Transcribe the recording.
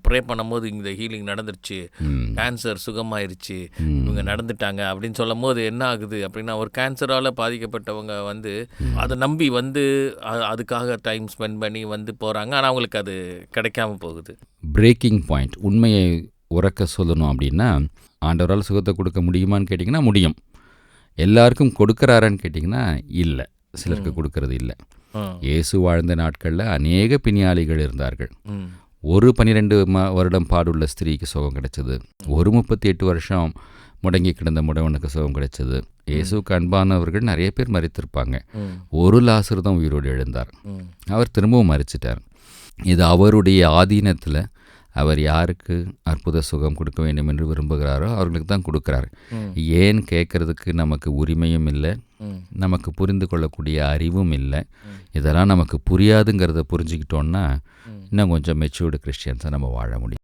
Pray பண்ணும்போது இந்த healing நடந்துருச்சு, கேன்சர் சுகமாயிருச்சு, இவங்க நடந்துட்டாங்க அப்படின்னு சொல்லும் போது என்ன ஆகுது அப்படின்னா, ஒரு கேன்சரால் பாதிக்கப்பட்டவங்க வந்து அதை நம்பி வந்து அதுக்காக டைம் ஸ்பெண்ட் பண்ணி வந்து போகிறாங்க. ஆனால் அவங்களுக்கு அது கிடைக்காம போகுது. Braking point. உண்மையை உறக்க சொல்லணும் அப்படின்னா, ஆண்டவரால் சுகத்தை கொடுக்க முடியுமான்னு கேட்டிங்கன்னா முடியும். எல்லாருக்கும் கொடுக்குறாரான்னு கேட்டிங்கன்னா இல்லை, சிலருக்கு கொடுக்கறது இல்லை. இயேசு வாழ்ந்த நாட்களில் அநேக பிணியாளிகள் இருந்தார்கள். ஒரு 12 வருடம் பாடுள்ள ஸ்திரீக்கு சுகம் கிடைச்சது. ஒரு 38 வருஷம் முடங்கி கிடந்த முடவனுக்கு சுகம் கிடைச்சது. இயேசுக்கு அன்பானவர்கள் நிறைய பேர் மரித்திருப்பாங்க. ஒரு லாசர் தான் உயிரோடு எழுந்தார். அவர் திரும்பவும் மரிச்சிட்டார். இது அவருடைய ஆதீனத்தில் அவர் யாருக்கு அற்புத சுகம் கொடுக்க வேண்டும் என்று விரும்புகிறாரோ அவர்களுக்கு தான் கொடுக்குறாரு. ஏன் கேட்கறதுக்கு நமக்கு உரிமையும் இல்லை, நமக்கு புரிந்து கொள்ளக்கூடிய அறிவும் இல்லை. இதெல்லாம் நமக்கு புரியாதுங்கிறத புரிஞ்சுக்கிட்டோன்னா இன்னும் கொஞ்சம் மெச்சூர்டு கிறிஸ்டியன்ஸாக நம்ம வாழ முடியும்.